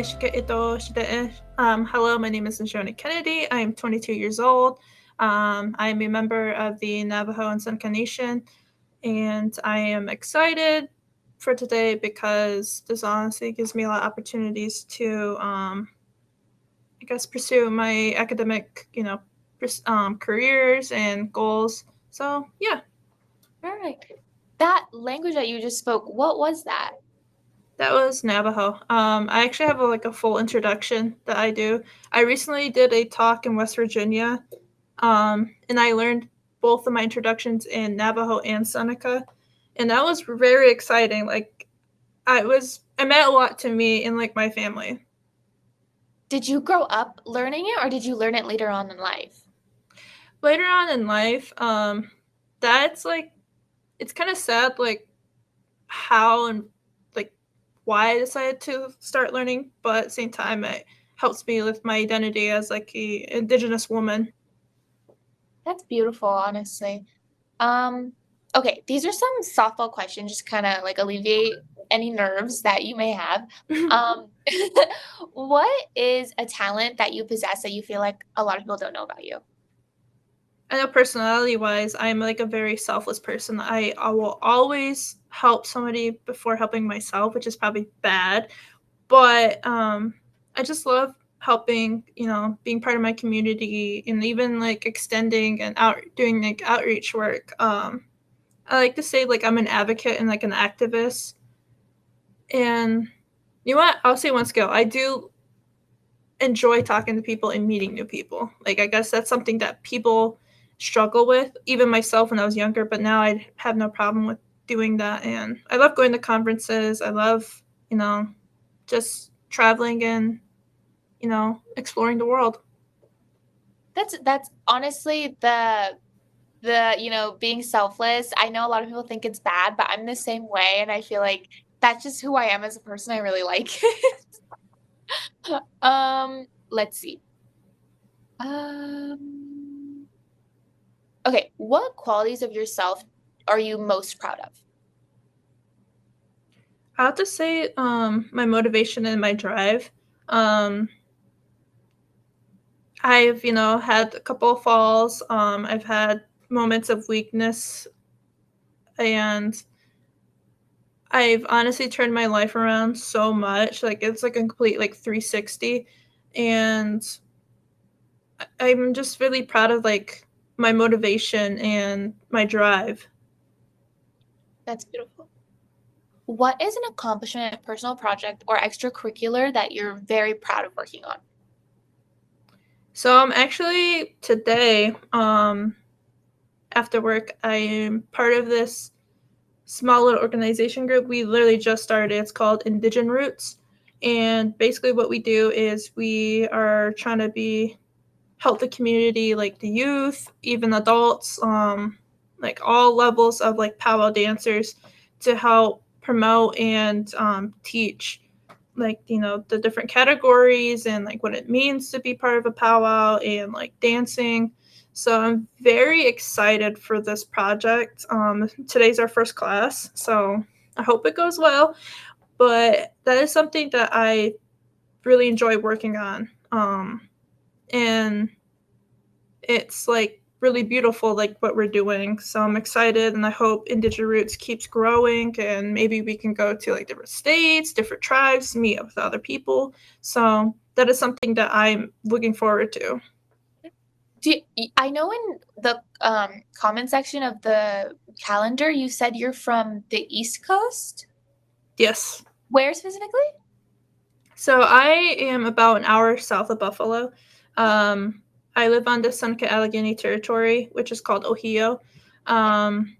Hello, my name is Nizhoni Kennedy. I am 22 years old. I am a member of the Navajo and Seneca Nation, and I am excited for today because this honestly gives me a lot of opportunities to, pursue my academic, careers and goals. So, yeah. All right. That language that you just spoke, what was that? That was Navajo. I actually have a full introduction that I do. I recently did a talk in West Virginia, and I learned both of my introductions in Navajo and Seneca, and that was very exciting. It meant a lot to me and my family. Did you grow up learning it or did you learn it later on in life? Later on in life, that's it's kind of sad, how and like why I decided to start learning, but at the same time, it helps me with my identity as a Indigenous woman. That's beautiful, honestly. Um, okay, these are some softball questions, just kind of like alleviate any nerves that you may have. Um, what is a talent that you possess that you feel like a lot of people don't know about you? I know personality wise, I'm a very selfless person. I will always help somebody before helping myself, which is probably bad. But I just love helping, being part of my community and even extending and out doing outreach work. I like to say I'm an advocate and an activist. And you know what? I'll say one skill. I do enjoy talking to people and meeting new people. I guess that's something that people struggle with, even myself when I was younger, but now I have no problem with doing that. And I love going to conferences. I love, just traveling and, exploring the world. That's honestly the being selfless. I know a lot of people think it's bad, but I'm the same way, and I feel like that's just who I am as a person. I really like it. Let's see. Um, okay, what qualities of yourself are you most proud of? I have to say, my motivation and my drive. Um, I've, had a couple of falls. I've had moments of weakness, and I've honestly turned my life around so much. It's a complete 360, and I'm just really proud of my motivation and my drive. That's beautiful. What is an accomplishment, personal project, or extracurricular that you're very proud of working on? So I'm actually today, after work, I am part of this small little organization group. We literally just started. It's called Indigenous, and basically what we do is we are trying to help the community, like the youth, even adults, all levels of powwow dancers, to help promote and teach the different categories and what it means to be part of a powwow and dancing. So I'm very excited for this project. Today's our first class, so I hope it goes well. But that is something that I really enjoy working on. And it's really beautiful, what we're doing. So I'm excited, and I hope Indigenous Roots keeps growing, and maybe we can go to different states, different tribes, meet up with other people. So that is something that I'm looking forward to. I know in the comment section of the calendar, you said you're from the East Coast. Yes. Where specifically? So I am about an hour south of Buffalo. I live on the Seneca Allegheny Territory, which is called Ohio. Um,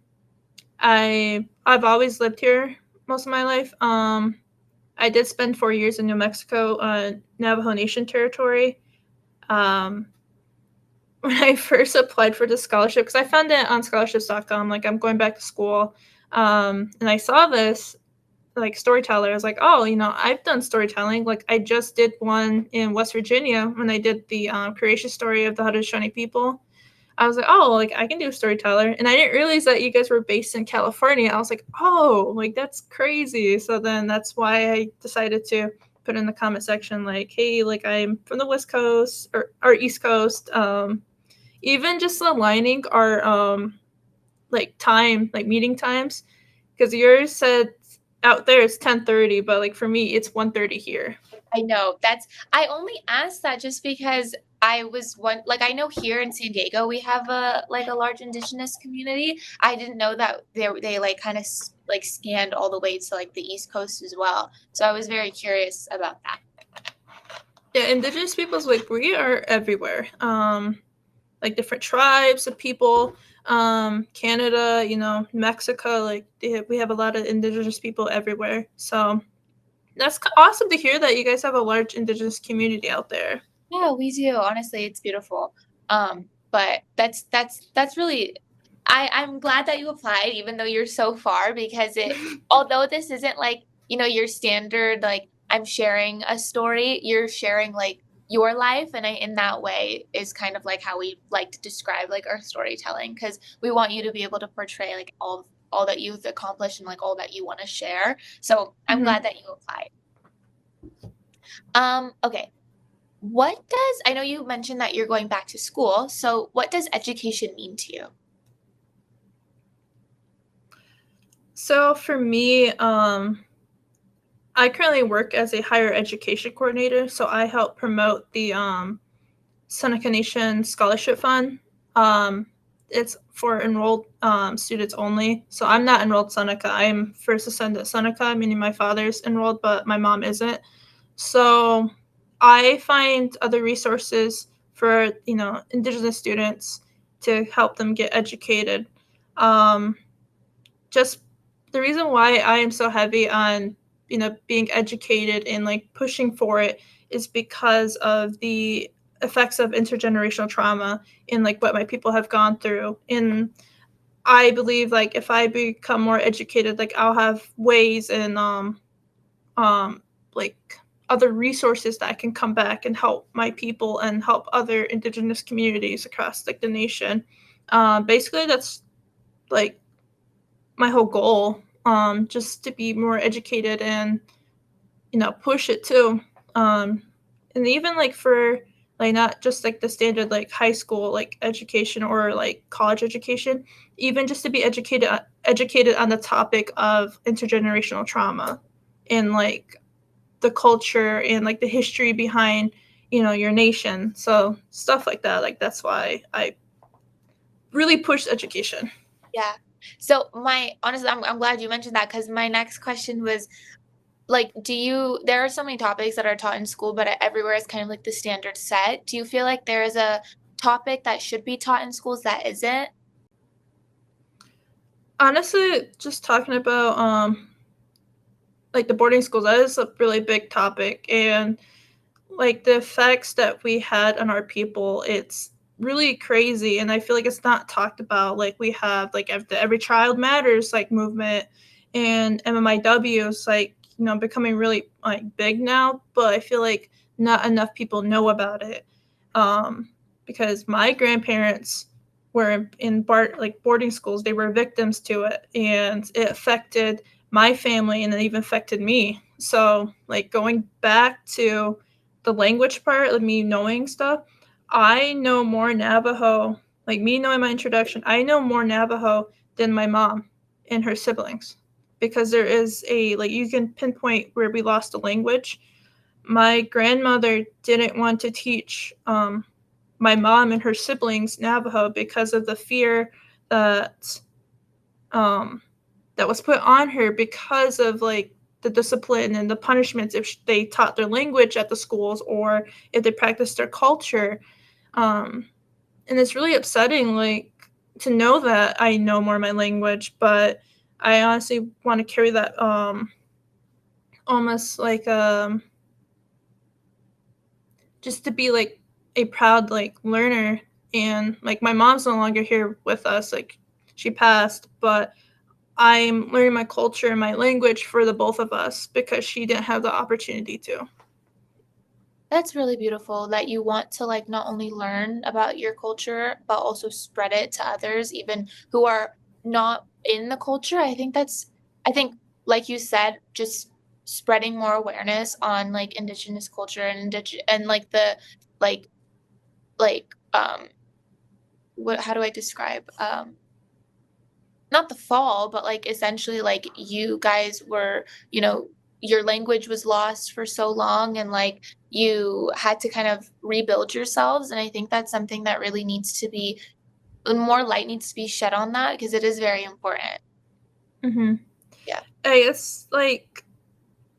I've always lived here most of my life. I did spend 4 years in New Mexico, Navajo Nation territory. Um, when I first applied for the scholarship, because I found it on scholarships.com, I'm going back to school, and I saw this storyteller. I was like, oh, I've done storytelling. I just did one in West Virginia when I did the creation story of the Haudenosaunee people. I was like, oh, I can do a storyteller. And I didn't realize that you guys were based in California. I was like, oh, that's crazy. So then that's why I decided to put in the comment section like, hey, like I'm from the West Coast or East Coast. Even just aligning our like time, like meeting times, because yours said out there it's 10:30, but like for me it's 1:30 here. I know. I only asked that just because I was like I know here in San Diego we have a like a large Indigenous community. I didn't know that they like kind of like scanned all the way to like the East Coast as well. So I was very curious about that. Yeah, Indigenous peoples, like we are everywhere. Like different tribes of people. Canada, you know, Mexico, like we have a lot of Indigenous people everywhere. So that's awesome to hear that you guys have a large Indigenous community out there. Yeah, we do. Honestly, it's beautiful. But that's really I'm glad that you applied even though you're so far because although this isn't like, you know, your standard like I'm sharing a story, you're sharing like your life and in that way is kind of like how we like to describe like our storytelling because we want you to be able to portray like all that you've accomplished and like all that you want to share. So, I'm Mm-hmm. glad that you applied. Okay. I know you mentioned that you're going back to school, so what does education mean to you? So for me, I currently work as a higher education coordinator. So I help promote the Seneca Nation Scholarship Fund. Um, it's for enrolled students only. So I'm not enrolled Seneca. I'm first ascendant Seneca, meaning my father's enrolled, but my mom isn't. So I find other resources for, you know, Indigenous students to help them get educated. Um, just the reason why I am so heavy on, you know, being educated and like pushing for it is because of the effects of intergenerational trauma and like what my people have gone through. And I believe like if I become more educated, like I'll have ways and like other resources that can come back and help my people and help other Indigenous communities across like the nation. Basically, that's like my whole goal, just to be more educated and, you know, push it too. Um, and even like for like not just like the standard like high school like education or like college education, even just to be educated on the topic of intergenerational trauma and like the culture and like the history behind, you know, your nation. So stuff like that. Like that's why I really push education. Yeah. So honestly, I'm glad you mentioned that because my next question was like, there are so many topics that are taught in school, but everywhere is kind of like the standard set. Do you feel like there is a topic that should be taught in schools that isn't? Honestly, just talking about like the boarding schools, that is a really big topic, and like the effects that we had on our people, it's really crazy, and I feel like it's not talked about. Like we have like the Every Child Matters like movement, and MMIW is like, you know, becoming really like big now, but I feel like not enough people know about it, because my grandparents were in like boarding schools. They were victims to it, and it affected my family, and it even affected me. So like going back to the language part, like me knowing stuff, I know more Navajo. Like me knowing my introduction, I know more Navajo than my mom and her siblings, because there is a like you can pinpoint where we lost the language. My grandmother didn't want to teach my mom and her siblings Navajo because of the fear that um, that was put on her because of like the discipline and the punishments if they taught their language at the schools or if they practiced their culture. Um, and it's really upsetting, like to know that I know more of my language, but I honestly want to carry that almost like just to be like a proud like learner. And like my mom's no longer here with us, like she passed, but I'm learning my culture and my language for the both of us because she didn't have the opportunity to. That's really beautiful that you want to like not only learn about your culture, but also spread it to others, even who are not in the culture. I think like you said, just spreading more awareness on like Indigenous culture and like the like what how do I describe not the fall, but like essentially like you guys were, you know, your language was lost for so long and like you had to kind of rebuild yourselves. And I think that's something that really needs to be more light needs to be shed on that because it is very important. Mm-hmm. Yeah. Hey, it's like,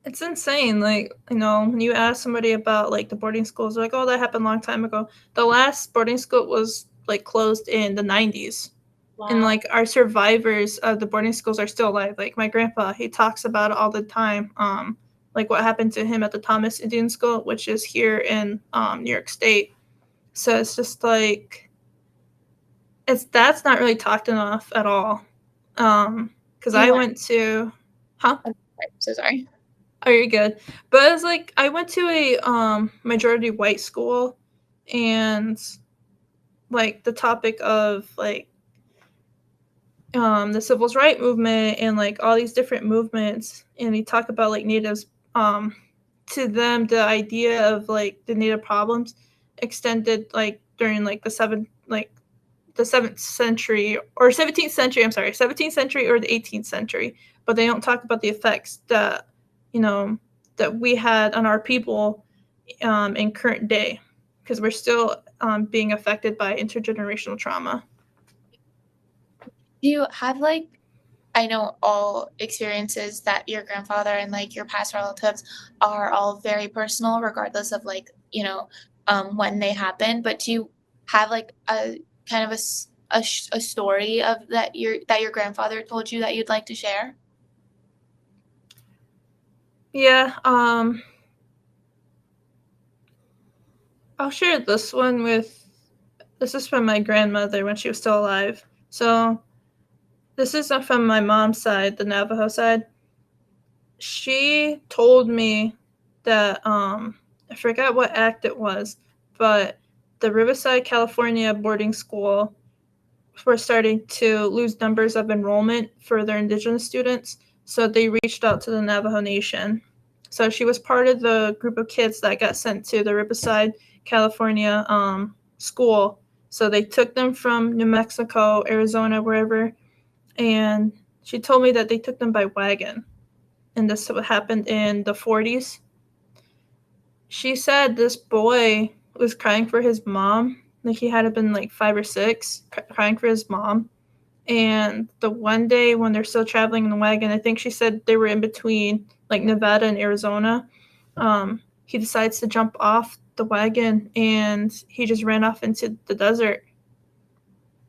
it's insane. Like, you know, when you ask somebody about like the boarding schools, they're like, oh, that happened a long time ago. The last boarding school was like closed in the 90s. And Wow. like our survivors of the boarding schools are still alive. Like my grandpa, he talks about it all the time. Like what happened to him at the Thomas Indian School, which is here in New York State. So it's just like, that's not really talked enough at all. Because You I went. went to, huh? I'm so sorry. Oh, you're good. But it's like I went to a majority white school, and like the topic of like the civil rights movement and like all these different movements, and we talk about like natives. To them, the idea of like the native problems extended like during like the 7th century or 17th century. I'm sorry, 17th century or the 18th century, but they don't talk about the effects that you know that we had on our people in current day, because we're still being affected by intergenerational trauma. Do you have like I know all experiences that your grandfather and like your past relatives are all very personal, regardless of like, you know, when they happen. But do you have like a kind of a story of that your grandfather told you that you'd like to share? Yeah, I'll share this one with. This is from my grandmother when she was still alive. So this is from my mom's side, the Navajo side. She told me that I forgot what act it was, but the Riverside, California boarding school were starting to lose numbers of enrollment for their Indigenous students, so they reached out to the Navajo Nation. So she was part of the group of kids that got sent to the Riverside, California school. So they took them from New Mexico, Arizona, wherever, and she told me that they took them by wagon, and this happened in the 40s. She said this boy was crying for his mom. Like he had been like 5 or 6, crying for his mom. And the one day when they're still traveling in the wagon, I think she said they were in between like Nevada and Arizona. He decides to jump off the wagon and he just ran off into the desert.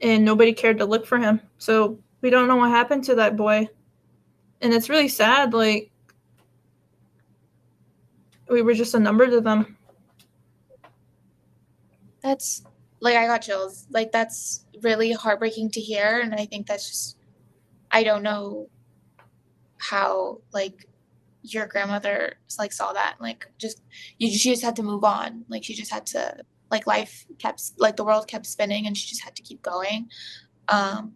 And nobody cared to look for him. So we don't know what happened to that boy. And it's really sad. Like, we were just a number to them. That's like I got chills. Like that's really heartbreaking to hear, and I think that's just I don't know how like your grandmother like saw that like just she just had to move on like she just had to like life kept like the world kept spinning and she just had to keep going um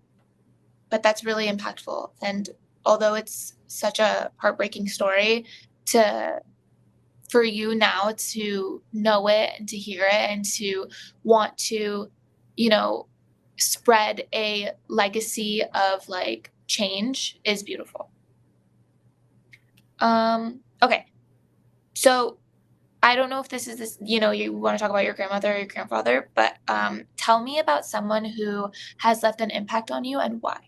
but that's really impactful and although it's such a heartbreaking story to for you now to know it and to hear it and to want to you know spread a legacy of like change is beautiful. Okay. So I don't know if this is this, you know, you want to talk about your grandmother or your grandfather, but tell me about someone who has left an impact on you and why.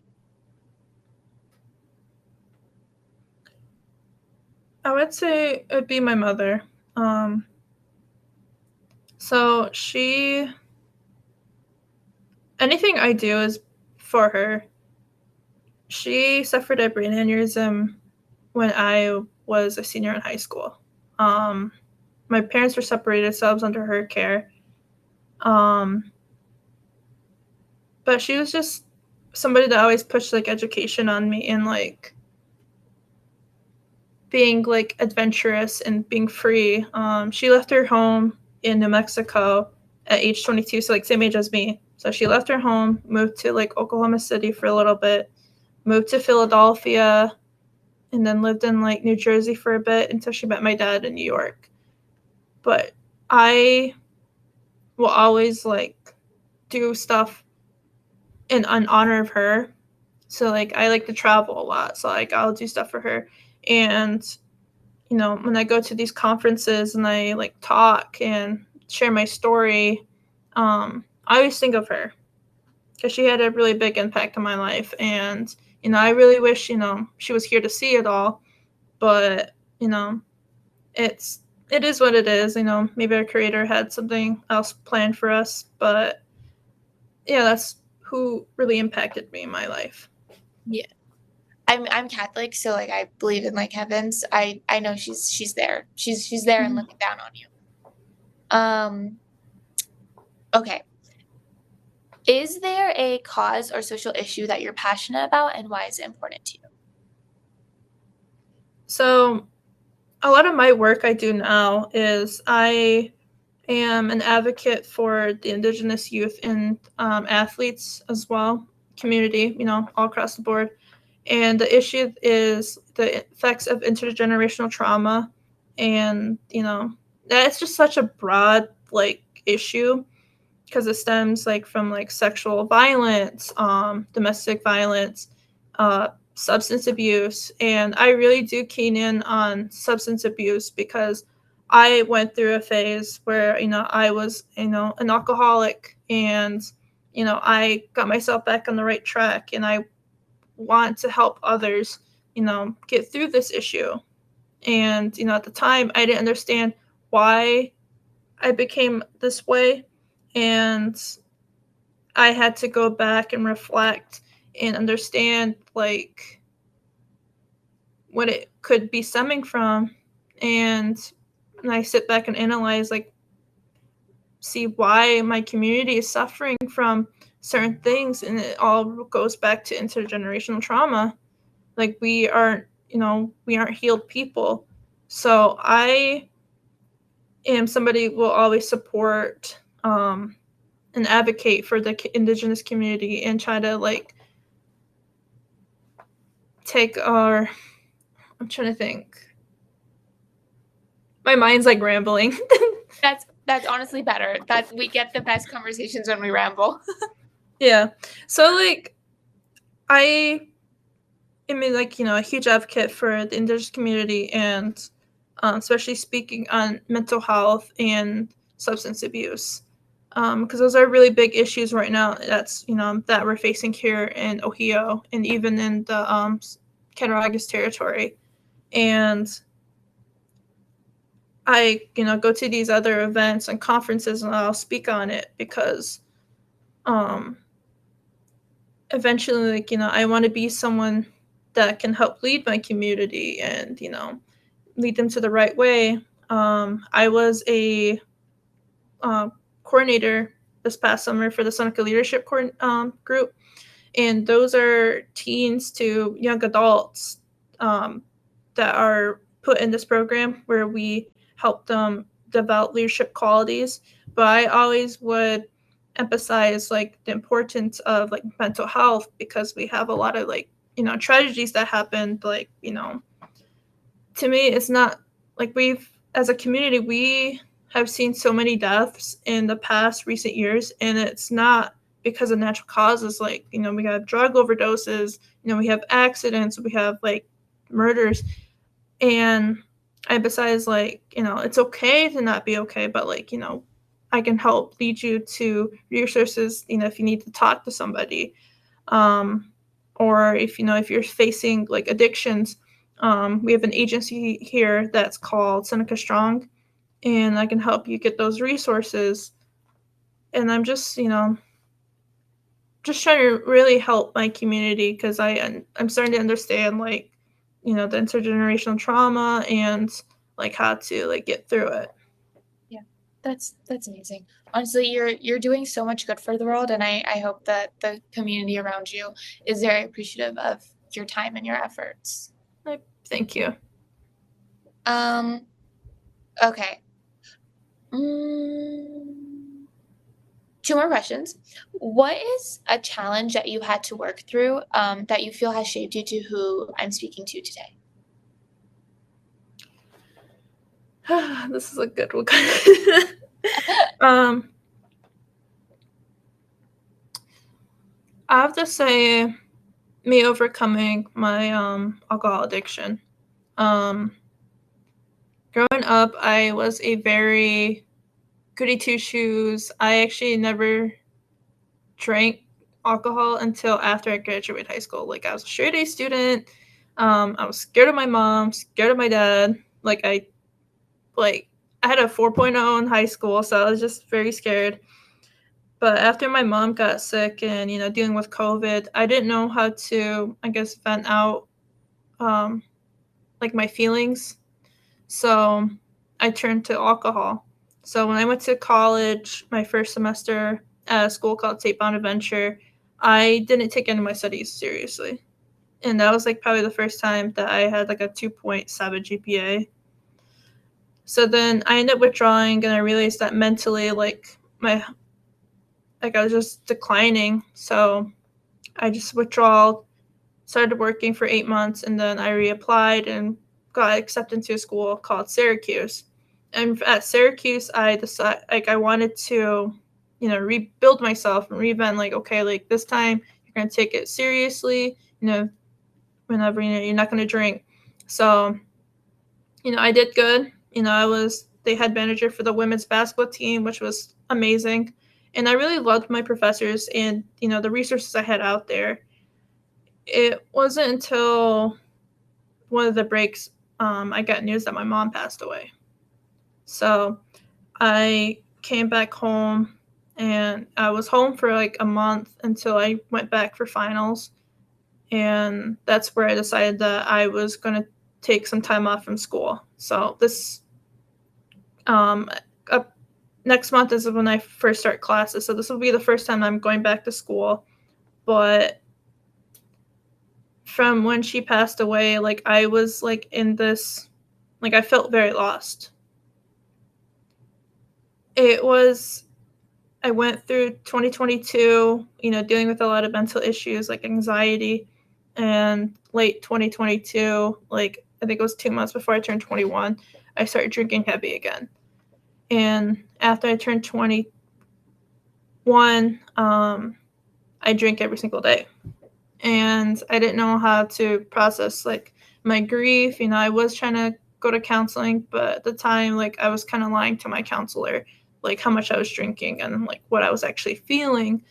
I would say it would be my mother. Um, so anything I do is for her. She suffered a brain aneurysm when I was a senior in high school. Um, my parents were separated, so I was under her care. Um, but she was just somebody that always pushed like education on me and like being like adventurous and being free. She left her home in New Mexico at age 22, so like same age as me. So she left her home, moved to like Oklahoma City for a little bit, moved to Philadelphia, and then lived in like New Jersey for a bit until she met my dad in New York. But I will always like do stuff in honor of her. So like I like to travel a lot, so like I'll do stuff for her. And when I go to these conferences and I like talk and share my story, I always think of her because she had a really big impact on my life. And I really wish she was here to see it all. But it is what it is. Maybe our creator had something else planned for us, but yeah, that's who really impacted me in my life. Yeah. I'm Catholic, so like I believe in like heavens. I know she's there. She's there and looking down on you. Okay. Is there a cause or social issue that you're passionate about, and why is it important to you? So a lot of my work I do now is I am an advocate for the Indigenous youth and athletes as well, community, all across the board. And the issue is the effects of intergenerational trauma. And, that's just such a broad, like, issue because it stems, like, from, like, sexual violence, domestic violence, substance abuse. And I really do keen in on substance abuse because I went through a phase where, I was, an alcoholic, and, I got myself back on the right track, and I want to help others, get through this issue. And, at the time, I didn't understand why I became this way. And I had to go back and reflect and understand, like, what it could be stemming from. And I sit back and analyze, like, see why my community is suffering from certain things. And it all goes back to intergenerational trauma. Like, we aren't healed people. So I am somebody who will always support and advocate for the Indigenous community and try to like take our, I'm trying to think, my mind's like rambling. That's honestly better. That we get the best conversations when we ramble. Yeah. So like I am like, a huge advocate for the Indigenous community, and especially speaking on mental health and substance abuse, because those are really big issues right now. That's that we're facing here in Ohio and even in the Cattaraugus territory. And I go to these other events and conferences and I'll speak on it because eventually, like, I want to be someone that can help lead my community and lead them to the right way. I was a coordinator this past summer for the Seneca Leadership Group, and those are teens to young adults that are put in this program where we help them develop leadership qualities. But I always would emphasize like the importance of like mental health, because we have a lot of like tragedies that happened. Like to me, it's not like we've, as a community, we have seen so many deaths in the past recent years, and it's not because of natural causes. Like we have drug overdoses, we have accidents, we have like murders. And I, besides, like it's okay to not be okay, but like I can help lead you to resources if you need to talk to somebody, or if you're facing like addictions. We have an agency here that's called Seneca Strong, and I can help you get those resources. And I'm just just trying to really help my community, because I'm starting to understand like the intergenerational trauma and like how to like get through it. Yeah, that's amazing. Honestly, you're doing so much good for the world, and I hope that the community around you is very appreciative of your time and your efforts. Thank you. Okay. Two more questions. What is a challenge that you had to work through that you feel has shaped you to who I'm speaking to today? This is a good one. I have to say, me overcoming my alcohol addiction. Growing up, I was a very goody two shoes. I actually never drank alcohol until after I graduated high school. Like, I was a straight A student. I was scared of my mom, scared of my dad. I had a 4.0 in high school, so I was just very scared. But after my mom got sick and, dealing with COVID, I didn't know how to, I guess, vent out, my feelings. So I turned to alcohol. So when I went to college, my first semester at a school called St. Bonaventure, I didn't take any of my studies seriously. And that was probably the first time that I had a 2.7 GPA. So then I ended up withdrawing, and I realized that mentally, I was just declining. So I just withdrawed, started working for 8 months, and then I reapplied and got accepted into a school called Syracuse. And at Syracuse, I decided I wanted to, rebuild myself and revent. Okay, this time you're gonna take it seriously. Whenever you're not gonna drink. So, I did good. I was the head manager for the women's basketball team, which was amazing. And I really loved my professors and, the resources I had out there. It wasn't until one of the breaks I got news that my mom passed away. So I came back home, and I was home for a month until I went back for finals. And that's where I decided that I was going to take some time off from school. So this next month is when I first start classes. So this will be the first time I'm going back to school. But from when she passed away, I was in this, I felt very lost. I went through 2022, dealing with a lot of mental issues like anxiety, and late 2022, I think it was 2 months before I turned 21, I started drinking heavy again. And after I turned 21, I drank every single day. And I didn't know how to process my grief. I was trying to go to counseling, but at the time, I was kind of lying to my counselor, how much I was drinking and what I was actually feeling.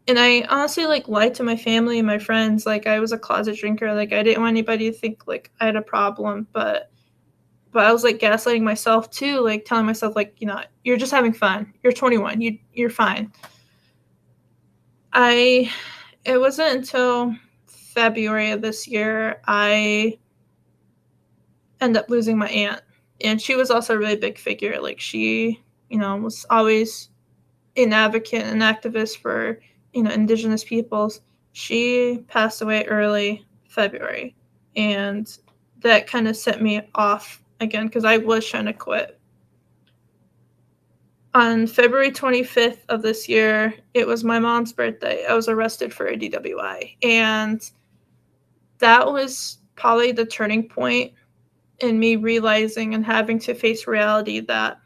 And I honestly lied to my family and my friends. I was a closet drinker. I didn't want anybody to think I had a problem, but I was gaslighting myself too, telling myself you're just having fun. You're 21. You're fine. It wasn't until February of this year I ended up losing my aunt. And she was also a really big figure. She, was always an advocate and activist for, Indigenous peoples. She passed away early February. And that kind of set me off again because I was trying to quit. On February 25th of this year, it was my mom's birthday. I was arrested for a DWI. And that was probably the turning point in me realizing and having to face reality that,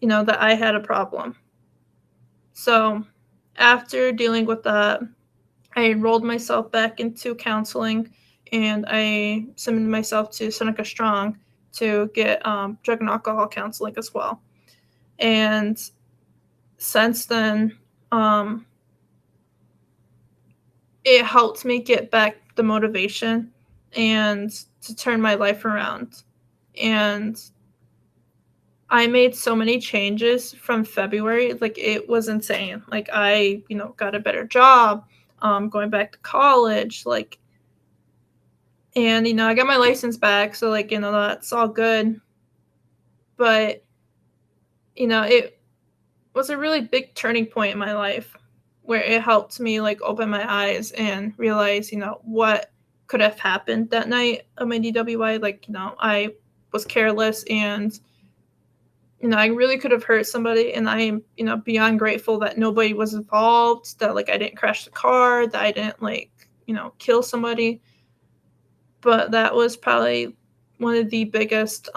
that I had a problem. So after dealing with that, I enrolled myself back into counseling, and I submitted myself to Seneca Strong to get drug and alcohol counseling as well. And since then, it helped me get back the motivation and to turn my life around. And I made so many changes from February. It was insane. I, got a better job, going back to college, and, I got my license back. So, that's all good. But, it was a really big turning point in my life where it helped me, open my eyes and realize, what could have happened that night of my DWI. I was careless, and I really could have hurt somebody, and I am, beyond grateful that nobody was involved, that, I didn't crash the car, that I didn't, kill somebody. But that was probably one of the biggest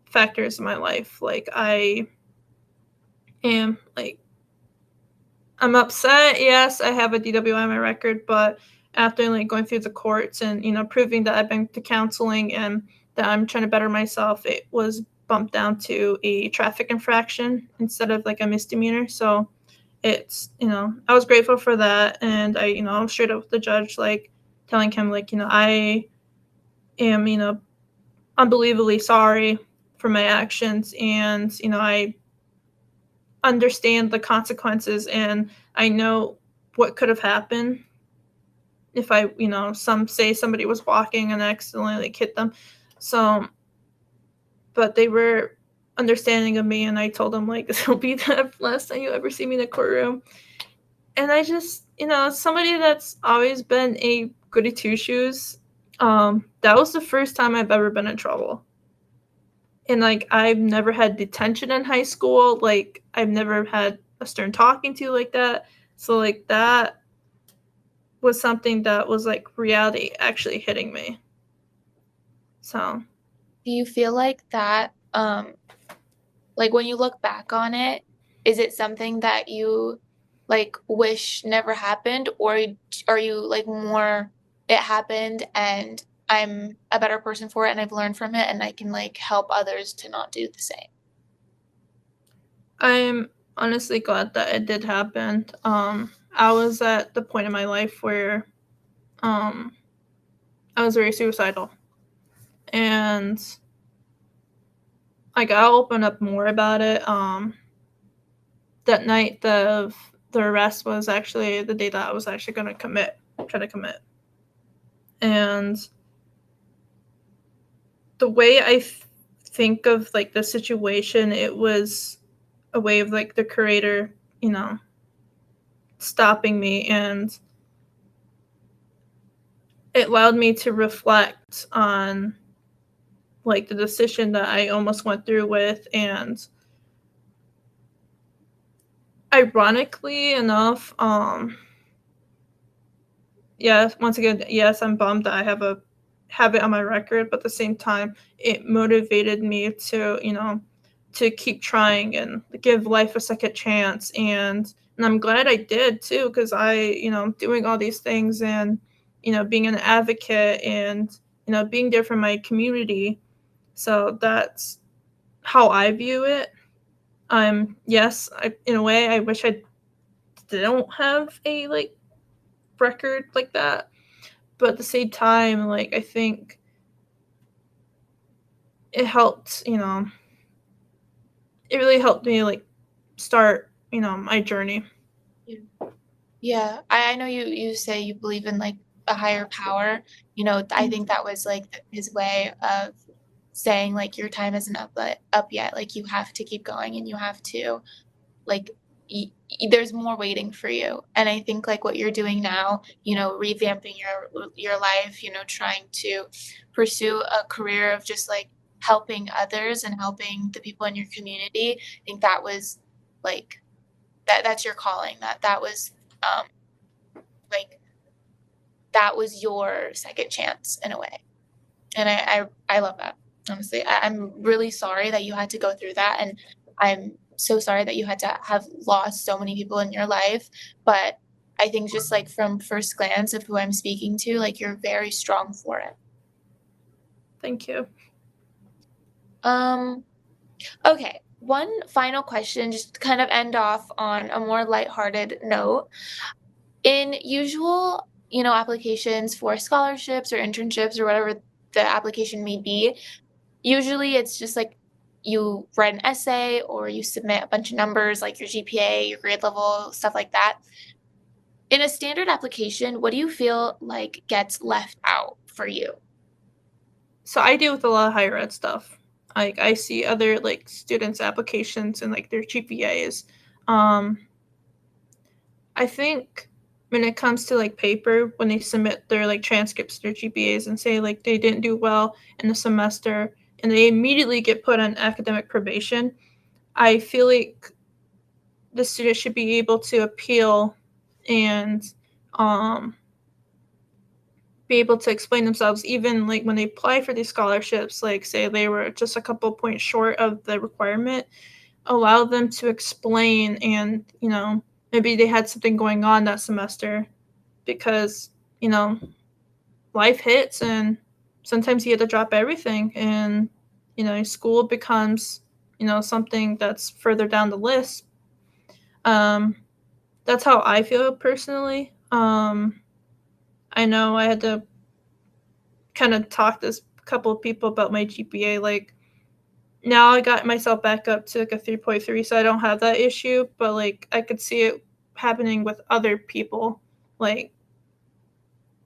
factors in my life. Like, I am, like, I'm upset. Yes, I have a DWI on my record, but after, like, going through the courts and, you know, proving that I've been to counseling and that I'm trying to better myself, it was bumped down to a traffic infraction instead of, like, a misdemeanor. So it's, you know, I was grateful for that. And I, you know, I'm straight up with the judge, like, telling him, like, you know, I am, you know, unbelievably sorry for my actions. And, you know, I understand the consequences and I know what could have happened if I, you know, somebody was walking and accidentally, like, hit them. So, but they were understanding of me, and I told them, like, this will be the last time you ever see me in a courtroom. And I just, you know, somebody that's always been a goody two shoes, that was the first time I've ever been in trouble. And, like, I've never had detention in high school. Like, I've never had a stern talking to like that. So, like, that was something that was, like, reality actually hitting me. So, Do you feel like that, like, when you look back on it, is it something that you, like, wish never happened, or are you, like, more, "It happened, and I'm a better person for it, and I've learned from it, and I can, like, help others to not do the same?" I'm honestly glad that it did happen. I was at the point in my life where um, I was very suicidal. And, like, I'll open up more about it. That night of the arrest was actually the day that I was actually going to try to commit. And the way I think of, like, the situation, it was a way of, like, the creator, you know, stopping me, and it allowed me to reflect on, like, the decision that I almost went through with. And ironically enough, yeah, once again, yes, I'm bummed that I have it on my record, but at the same time, it motivated me to, you know, to keep trying and give life a second chance. And I'm glad I did too, because I, you know, doing all these things and, you know, being an advocate and, you know, being there for my community. So that's how I view it. Yes, in a way, I wish I don't have a, like, record like that, but at the same time, like, I think it helped, you know, it really helped me, like, start, you know, my journey. Yeah. Yeah, I know you say you believe in, like, a higher power, you know, I think that was, like, his way of saying, like, "Your time isn't up yet, like, you have to keep going, and you have to, like, there's more waiting for you." And I think, like, what you're doing now, you know, revamping your life, you know, trying to pursue a career of just, like, helping others and helping the people in your community, I think that was, like, that's your calling, that was, um, like, that was your second chance in a way. And I love that, honestly. I'm really sorry that you had to go through that, and I'm so sorry that you had to have lost so many people in your life, but I think just, like, from first glance of who I'm speaking to, like, you're very strong for it. Thank you. Um, okay, one final question, just to kind of end off on a more lighthearted note. In usual, you know, applications for scholarships or internships or whatever the application may be, usually it's just like you write an essay or you submit a bunch of numbers like your GPA, your grade level, stuff like that. In a standard application, what do you feel like gets left out for you? So I deal with a lot of higher ed stuff. Like, I see other, like, students' applications and, like, their GPAs. Um, I think when it comes to, like, paper, when they submit their, like, transcripts, their GPAs, and say, like, they didn't do well in the semester and they immediately get put on academic probation, I feel like the student should be able to appeal and, um, be able to explain themselves, even like when they apply for these scholarships, like say they were just a couple points short of the requirement, allow them to explain, and maybe they had something going on that semester, because life hits, and sometimes you have to drop everything, and school becomes something that's further down the list. That's how I feel personally. I know I had to kind of talk to a couple of people about my GPA. Like, now I got myself back up to like a 3.3, so I don't have that issue, but like I could see it happening with other people. Like,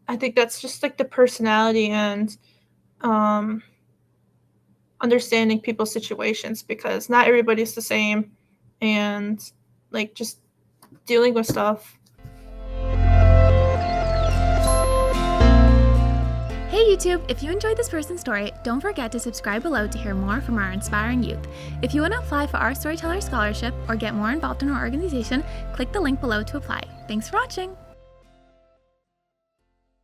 I think that's just like the personality and understanding people's situations, because not everybody's the same, and like just dealing with stuff. Hey YouTube, if you enjoyed this person's story, don't forget to subscribe below to hear more from our inspiring youth. If you want to apply for our Storyteller Scholarship or get more involved in our organization, click the link below to apply. Thanks for watching!